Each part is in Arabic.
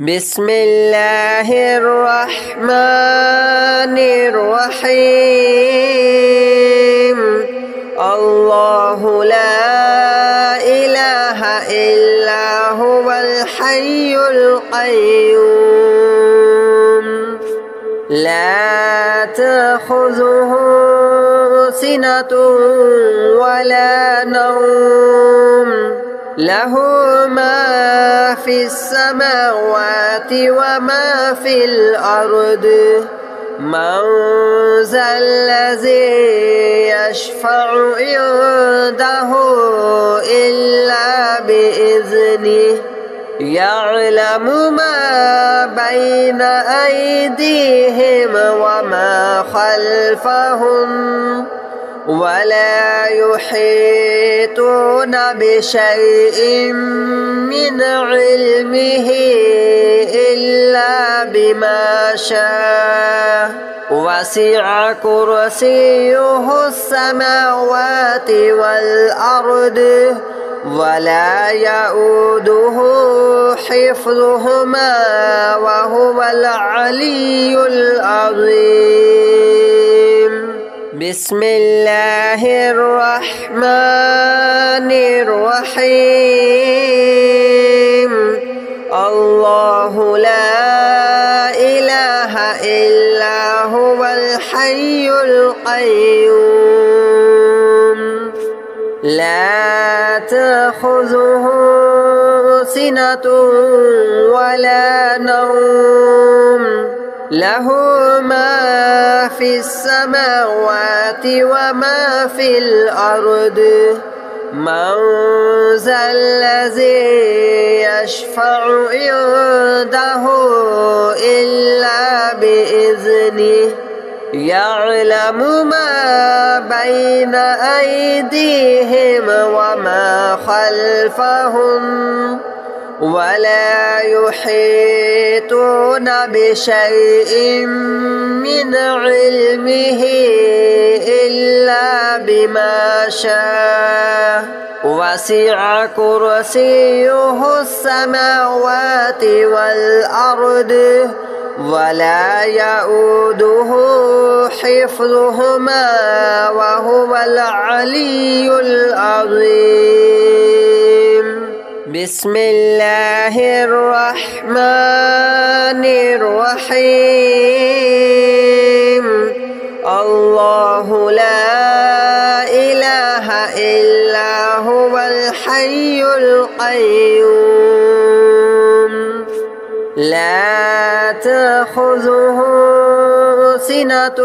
بسم الله الرحمن الرحيم الله لا إله إلا هو الحي القيوم لا تأخذه سنة ولا نوم له ما في السماوات وما في الأرض من ذا الذي يشفع عنده إلا بإذنه يعلم ما بين أيديهم وما خلفهم ولا يحيطون بشيء من علمه إلا بما شاء وسع كرسيه السماوات والأرض ولا يؤوده حفظهما وهو العلي العظيم بسم الله الرحمن الرحيم الله لا إله إلا هو الحي القيوم لا تأخذه سنة ولا نوم له ما في السماوات وما في الأرض من ذا الذي يشفع عنده إلا بإذنه يعلم ما بين أيديهم وما خلفهم ولا يحيطون بشيء من علمه إلا بما شاء وسع كرسيه السماوات والأرض ولا يؤوده حفظهما وهو العلي العظيم بسم الله الرحمن الرحيم الله لا إله إلا هو الحي القيوم لا تأخذه سنة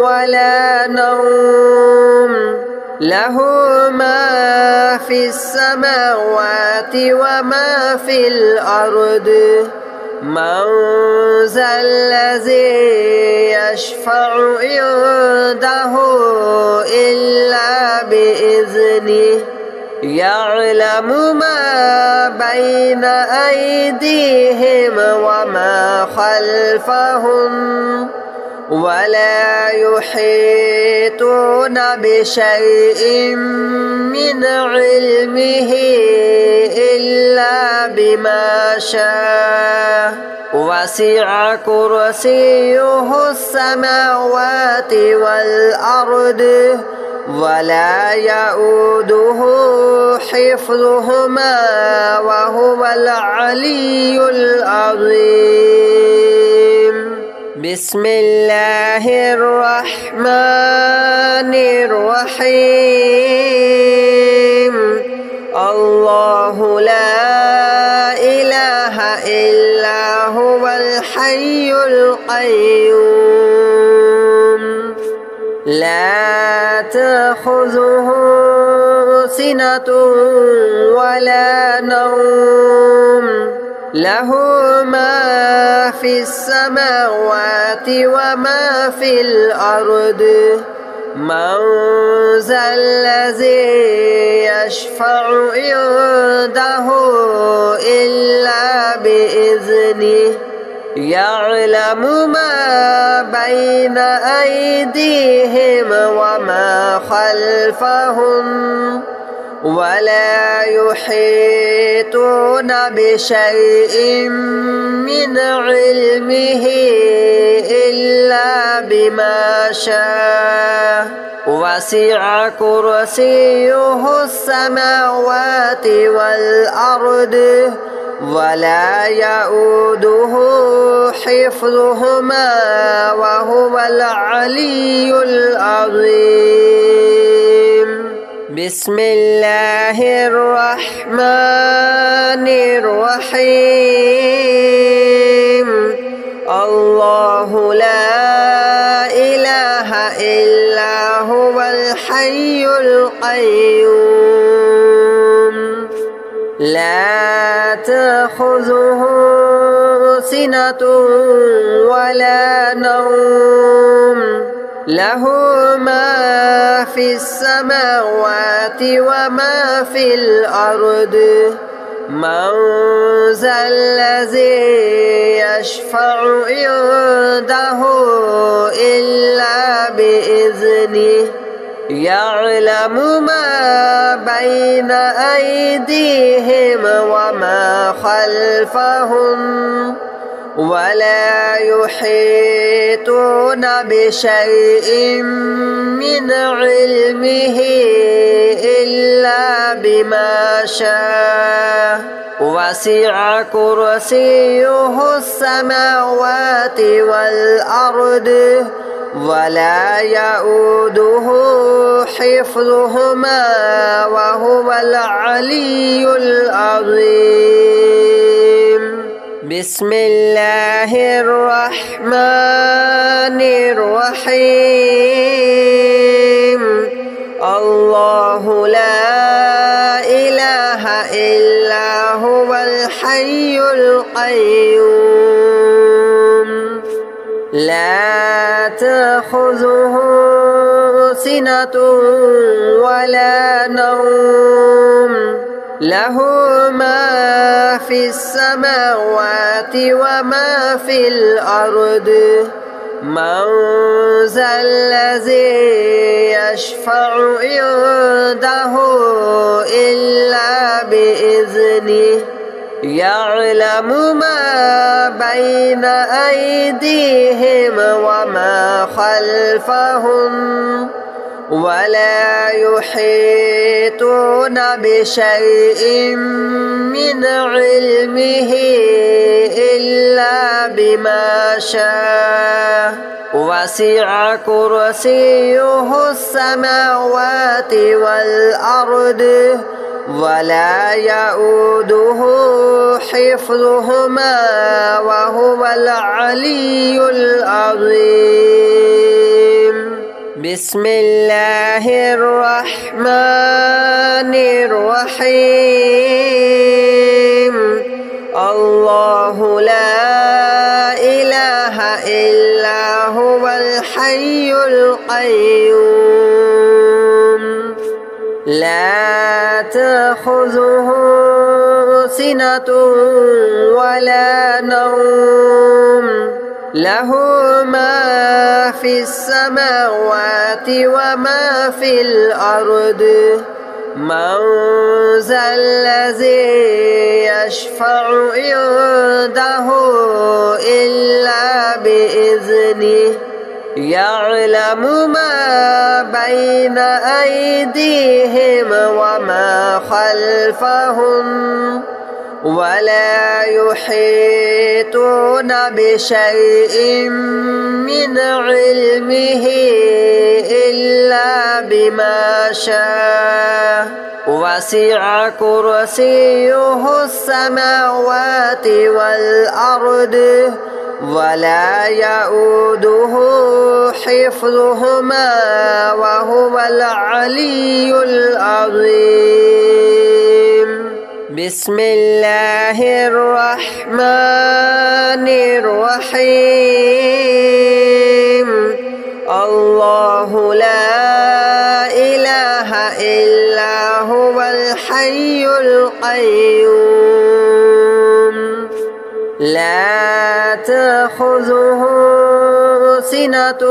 ولا نوم له ما في السماوات وما في الأرض من ذا الذي يشفع عنده إلا بإذنه يعلم ما بين أيديهم وما خلفهم ولا يحيطون بشيء من علمه إلا بما شاء وسع كرسيه السماوات والأرض ولا يؤوده حفظهما وهو العلي العظيم بسم الله الرحمن الرحيم الله لا إله إلا هو الحي القيوم لا تأخذه سنة ولا نوم له ما في السماوات وما في الأرض من ذا الذي يشفع عنده إلا بإذنه يعلم ما بين أيديهم وما خلفهم ولا يحيطون بشيء علمه إلا بما شاء وسع كرسيه السماوات والأرض ولا يؤوده حفظهما وهو العلي العظيم. بسم الله الرحمن الرحيم. الله لا إله إلا هو الحي القيوم لا تأخذه سنة ولا نوم له ما في السماوات وما في الأرض من ذا الذي يشفع عنده إلا بإذنه يعلم ما بين أيديهم وما خلفهم ولا يحيطون بشيء من علمه إلا بما شاء وسع كرسيه السماوات والأرض ولا يؤوده حفظهما وهو العلي العظيم. بسم الله الرحمن الرحيم. الله لا إله إلا هو الحي القيوم لا تأخذه سنة ولا نوم له ما في السماوات وما في الأرض من ذا الذي يشفع عنده إلا بإذنه يعلم ما بين أيديهم وما خلفهم ولا يحيطون بشيء من علمه إلا بما شاء وسع كرسيه السماوات والأرض ولا يؤوده حفظهما وهو العلي العظيم. بسم الله الرحمن الرحيم. الله لا إله إلا هو الحي القيوم لا تأخذه سنة ولا نوم له ما في السماوات وما في الأرض من ذا الذي يشفع عنده إلا بإذنه يعلم ما بين أيديهم وما خلفهم ولا يحيطون بشيء من علمه إلا بما شاء وسع كرسيه السماوات والأرض ولا يؤوده حفظهما وهو العلي العظيم. بسم الله الرحمن الرحيم. الله لا إله إلا هو الحي القيوم لا تأخذه سنة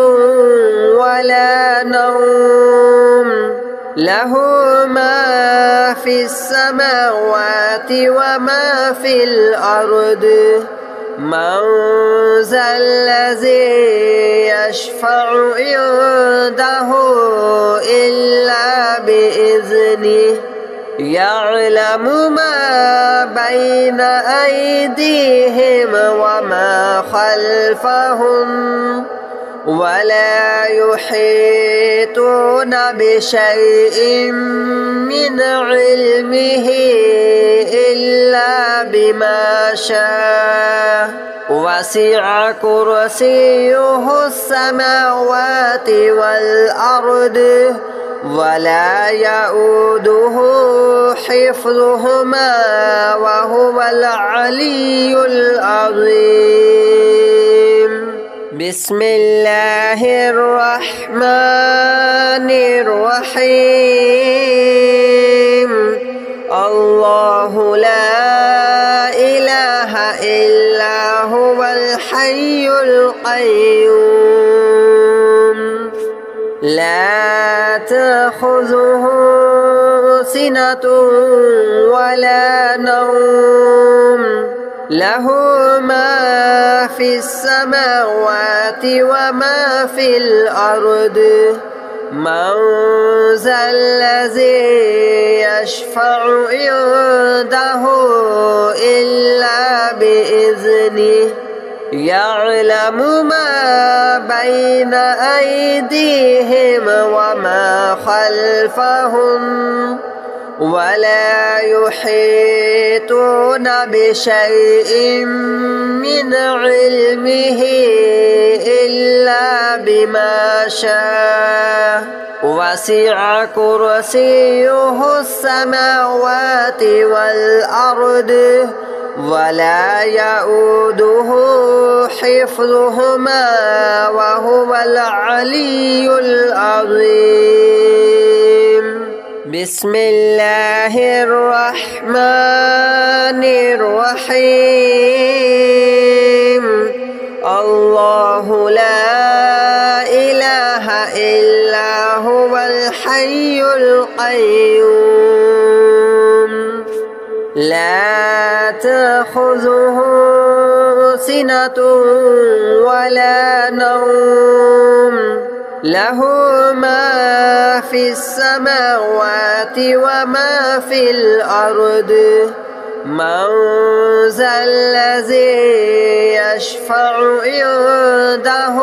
ولا نوم له ما في السماوات وما في الأرض من ذا الذي يشفع عنده إلا بإذنه يعلم ما بين أيديهم وما خلفهم ولا يحيطون بشيء من علمه إلا بما شاء وسع كرسيه السماوات والأرض ولا يؤوده حفظهما وهو العلي العظيم. بسم الله الرحمن الرحيم. الله لا إله إلا هو الحي القيوم لا تأخذه سنة ولا نوم له ما في السماوات وما في الأرض من ذا الذي يشفع عنده إلا بإذنه يعلم ما بين أيديهم وما خلفهم ولا يحيطون بشيء من علمه إلا بما شاء وسع كرسيه السماوات والأرض ولا يؤوده حفظهما وهو العلي العظيم. بسم الله الرحمن الرحيم. الله لا إله إلا هو الحي القيوم لا تأخذه سنة ولا نوم له ما في السماوات وما في الأرض من ذا الذي يشفع عنده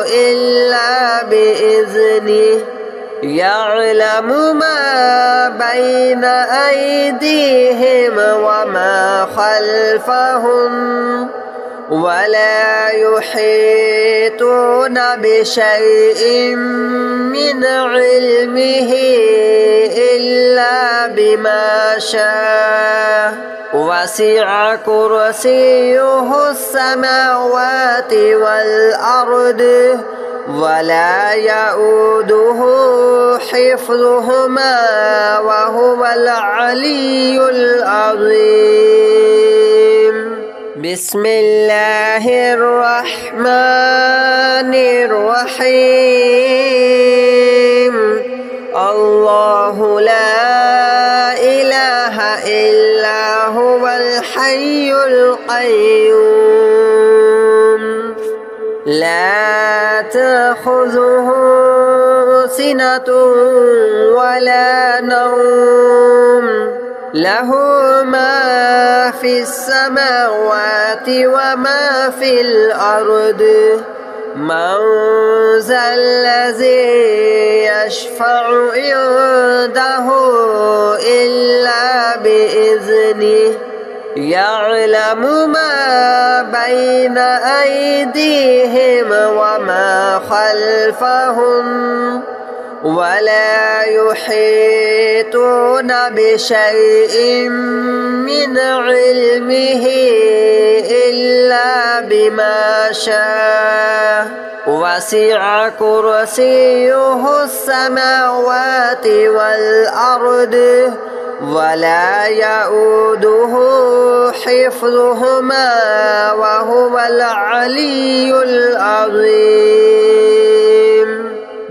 إلا بإذنه يعلم ما بين أيديهم وما خلفهم ولا يحيطون بشيء من علمه إلا بما شاء وسع كرسيه السماوات والأرض ولا يؤوده حفظهما وهو العلي العظيم. بسم الله الرحمن الرحيم. الله لا إله إلا هو الحي القيوم لا تأخذه سنة ولا نوم له ما في السماوات وما في الأرض من ذا الذي يشفع عنده إلا بإذنه يعلم ما بين أيديهم وما خلفهم ولا يحيطون بشيء من علمه إلا بما شاء وسع كرسيه السماوات والأرض ولا يؤوده حفظهما وهو العلي العظيم.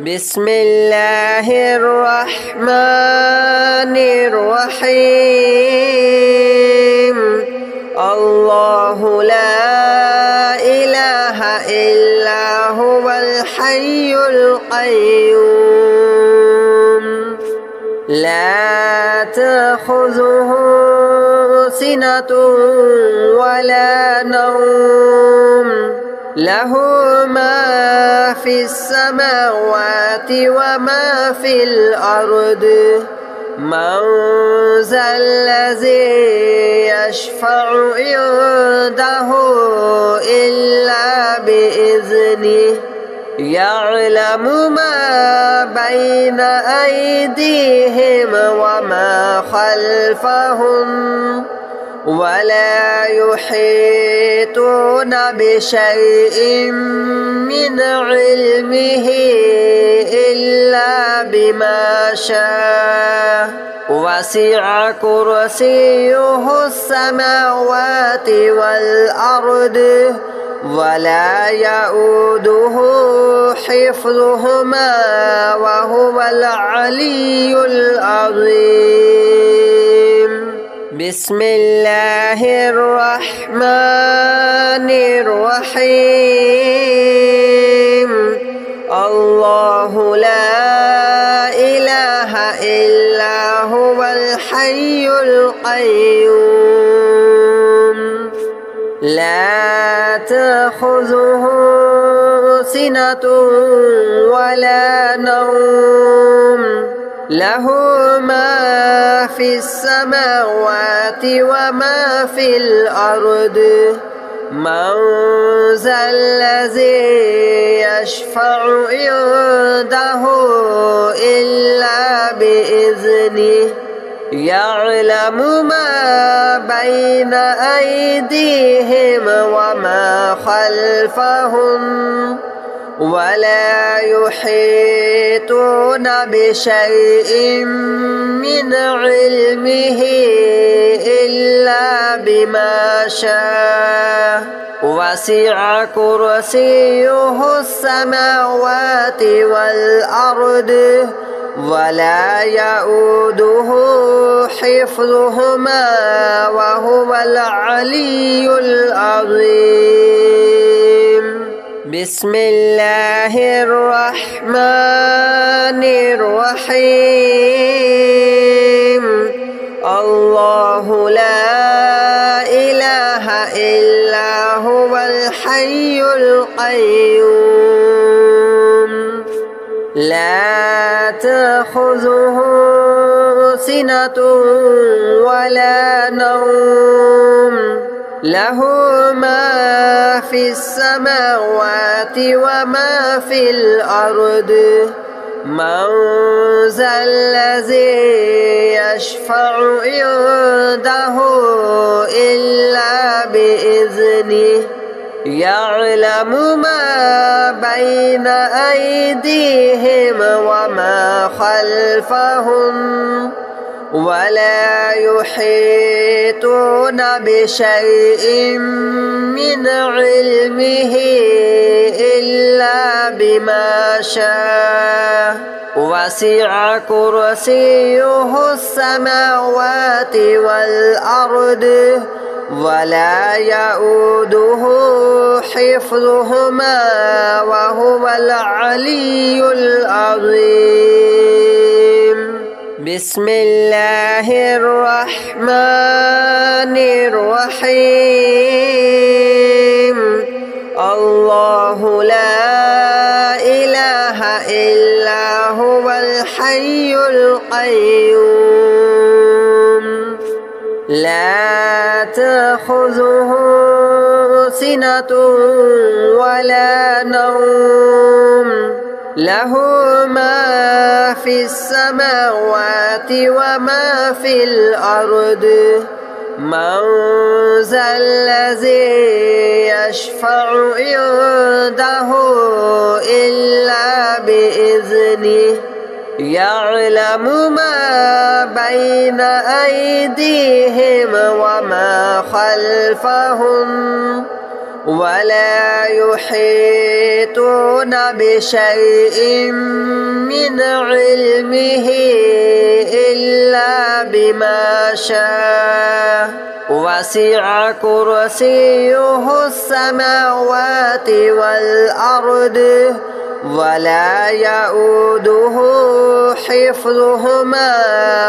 بسم الله الرحمن الرحيم. الله لا الحي القيوم لا تأخذه سنة ولا نوم له ما في السماوات وما في الأرض من ذا الذي يشفع عنده إلا بإذنه يعلم ما بين أيديهم وما خلفهم ولا يحيطون بشيء من علمه إلا بما شاء وسع كرسيه السماوات والأرض ولا يؤوده حفظهما وهو العلي العظيم بسم الله الرحمن الرحيم الله لا إله إلا هو الحي القيوم لا تأخذه سنة ولا نوم له ما في السماوات وما في الأرض من ذا الذي يشفع عنده إلا بإذنه يعلم ما بين أيديهم وما خلفهم ولا يحيطون بشيء من علمه إلا بما شاء وسع كرسيه السماوات والأرض ولا يؤوده حفظهما وهو العلي العظيم بسم الله الرحمن الرحيم الله لا إله إلا هو الحي القيوم لا تأخذه سنة ولا نوم له ما في السماوات وما في الأرض من ذا الذي يشفع عنده إلا بإذنه يعلم ما بين أيديهم وما خلفهم ولا يحيطون بشيء من علمه إلا بما شاء وسع كرسيه السماوات والأرض ولا يؤوده حفظهما وهو العلي العظيم بسم الله الرحمن الرحيم الله لا إله إلا هو الحي القيوم لا تأخذه سنة ولا نوم له ما في السماوات وما في الأرض من ذا الذي يشفع عنده إلا بإذنه يعلم ما بين أيديهم وما خلفهم ولا يحيطون بشيء من علمه إلا بما شاء وسع كرسيه السماوات والأرض ولا يؤوده حفظهما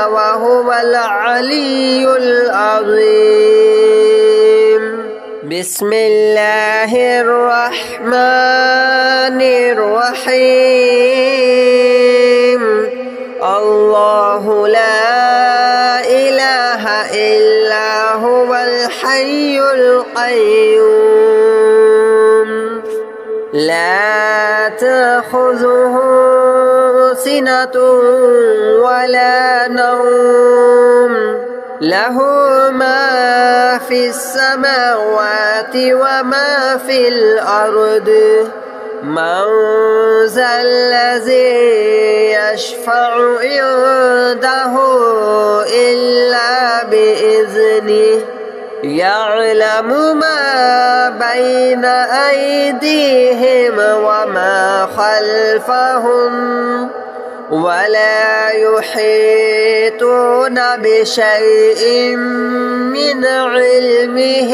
وهو العلي العظيم. بسم الله الرحمن الرحيم. الله لا إله إلا هو الحي القيوم لا تأخذه سنة ولا نوم له ما في السماوات وما في الأرض من ذا الذي يشفع عنده إلا بإذنه يعلم ما بين أيديهم وما خلفهم ولا يحيطون بشيء من علمه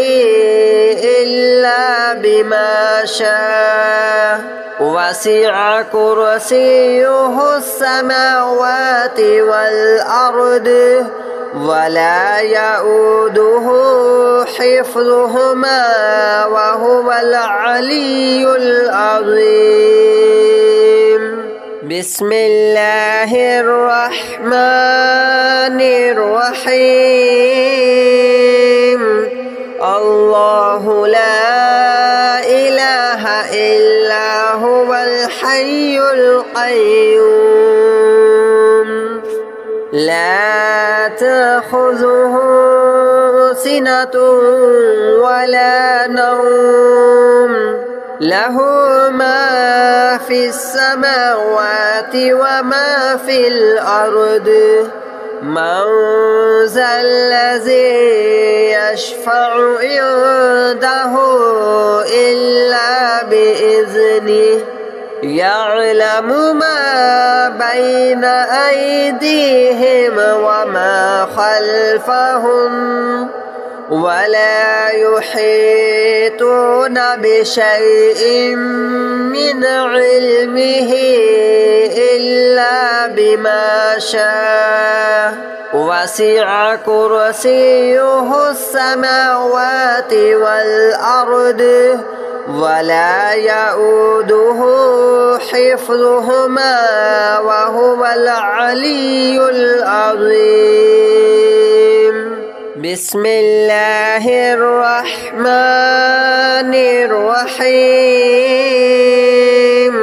إلا بما شاء وسع كرسيه السماوات والأرض ولا يؤوده حفظهما وهو العلي العظيم. بسم الله الرحمن الرحيم. الله لا إله إلا هو الحي القيوم لا تأخذه سنة ولا نوم له ما في السماوات وما في الأرض من ذا الذي يشفع عنده إلا بإذنه يعلم ما بين أيديهم وما خلفهم ولا يحيطون بشيء من علمه إلا بما شاء وسع كرسيه السماوات والأرض ولا يؤوده حفظهما وهو العلي العظيم. بسم الله الرحمن الرحيم.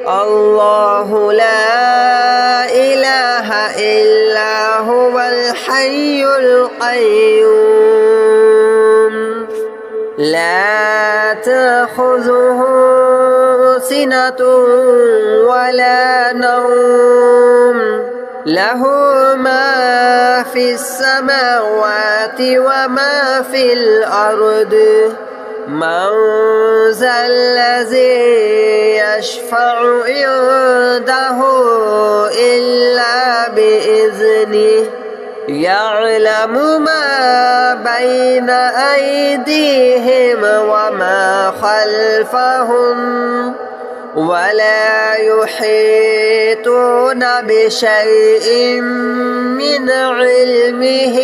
الله لا إله إلا هو الحي القيوم لا تأخذه سنة ولا نوم له ما في السماوات وما في الأرض من ذا الذي يشفع عنده إلا بإذنه يعلم ما بين أيديهم وما خلفهم ولا يحيطون بشيء من علمه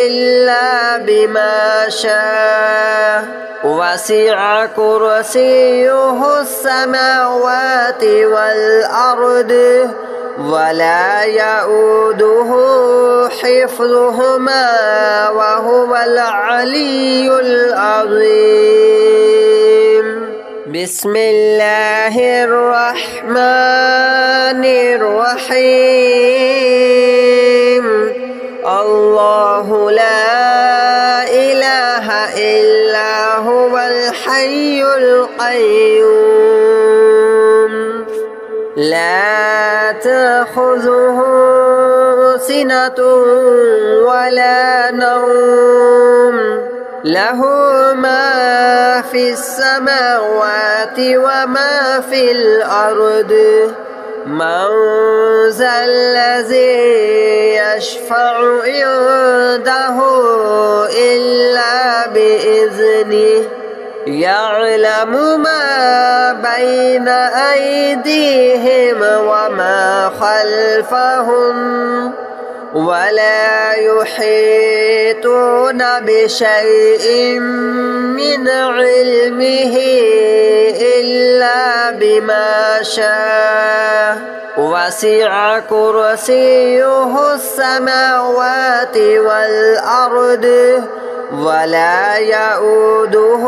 إلا بما شاء وسع كرسيه السماوات والأرض ولا يؤوده حفظهما وهو العلي العظيم. بسم الله الرحمن الرحيم. الله لا إله إلا هو الحي القيوم لا تأخذه سنة ولا نوم له ما في السماوات وما في الأرض من ذا الذي يشفع عنده إلا بإذنه يعلم ما بين أيديهم وما خلفهم ولا يحيطون بشيء من علمه إلا بما شاء وسع كرسيه السماوات والأرض ولا يؤوده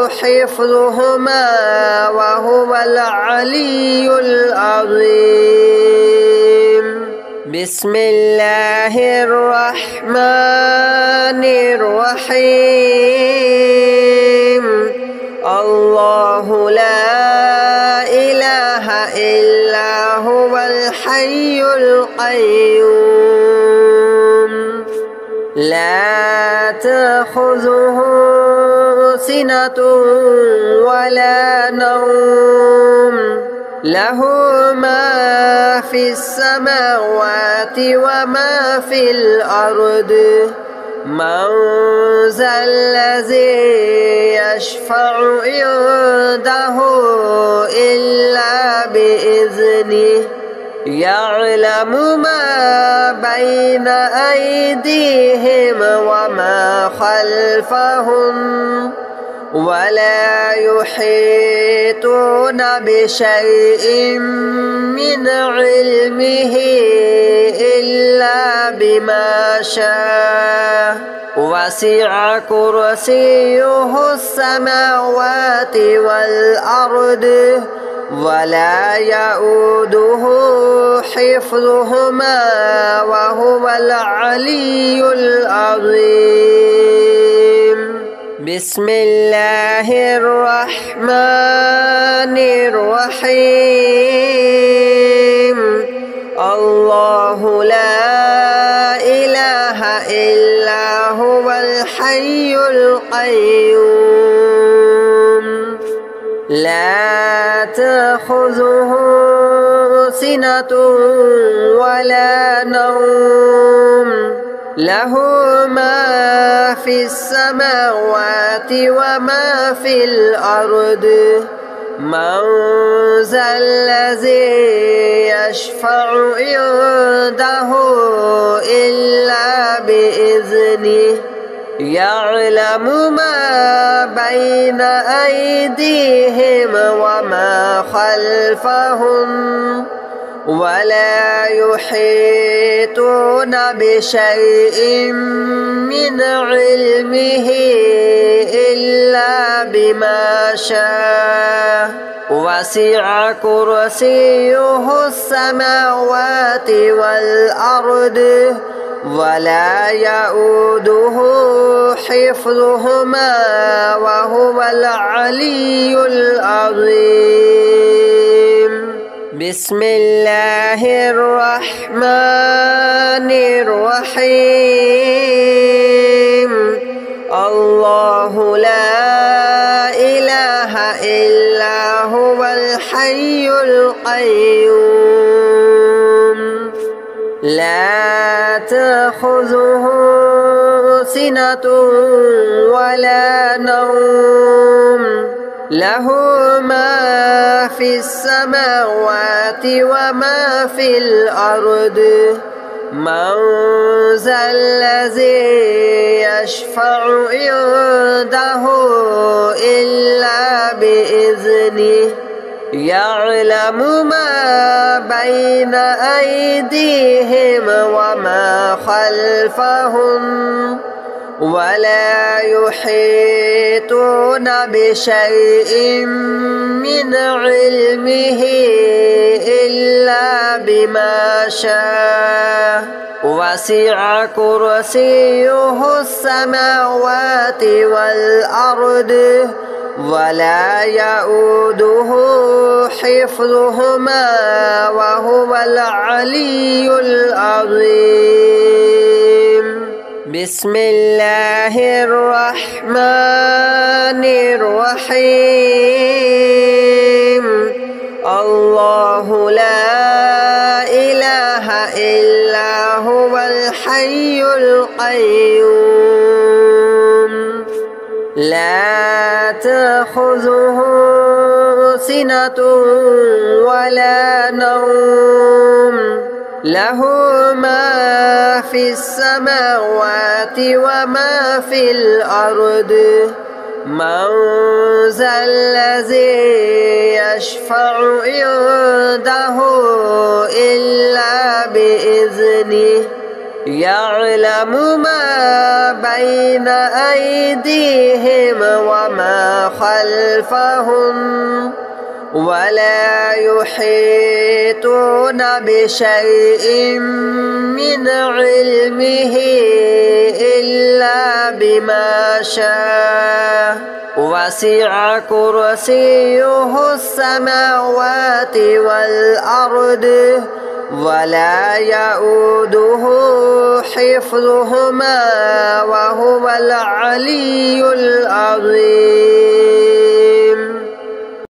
حفظهما وهو العلي العظيم. بسم الله الرحمن الرحيم. الله لا إله إلا هو الحي القيوم لا تأخذه سنة ولا نوم له ما في السماوات وما في الأرض من ذا الذي يشفع عنده إلا بإذنه يعلم ما بين أيديهم وما خلفهم ولا يحيطون بشيء من علمه إلا بما شاء وسع كرسيه السماوات والأرض ولا يؤوده حفظهما وهو العلي العظيم. بسم الله الرحمن الرحيم. الله لا إله إلا هو الحي القيوم لا تأخذه سنة ولا نوم له ما في السماوات وما في الأرض من ذا الذي يشفع عنده إلا بإذنه يعلم ما بين أيديهم وما خلفهم ولا يحيطون بشيء من علمه إلا بما شاء وسع كرسيه السماوات والأرض ولا يؤوده حفظهما وهو العلي العظيم. بسم الله الرحمن الرحيم. الله لا إله إلا هو الحي القيوم لا تأخذه سنة ولا نوم له ما في السماوات وما في الأرض من ذا الذي يشفع عنده إلا بإذنه يعلم ما بين أيديهم وما خلفهم ولا يحيطون بشيء من علمه إلا بما شاء وسع كرسيه السماوات والأرض ولا يؤوده حفظهما وهو العلي العظيم. بسم الله الرحمن الرحيم. الله لا إله إلا هو الحي القيوم لا تأخذه سنة ولا نوم له ما في السماوات وما في الأرض من ذا الذي يشفع عنده إلا بإذنه يعلم ما بين أيديهم وما خلفهم ولا يحيطون بشيء من علمه إلا بما شاء وسع كرسيه السماوات والأرض ولا يؤوده حفظهما وهو العلي العظيم.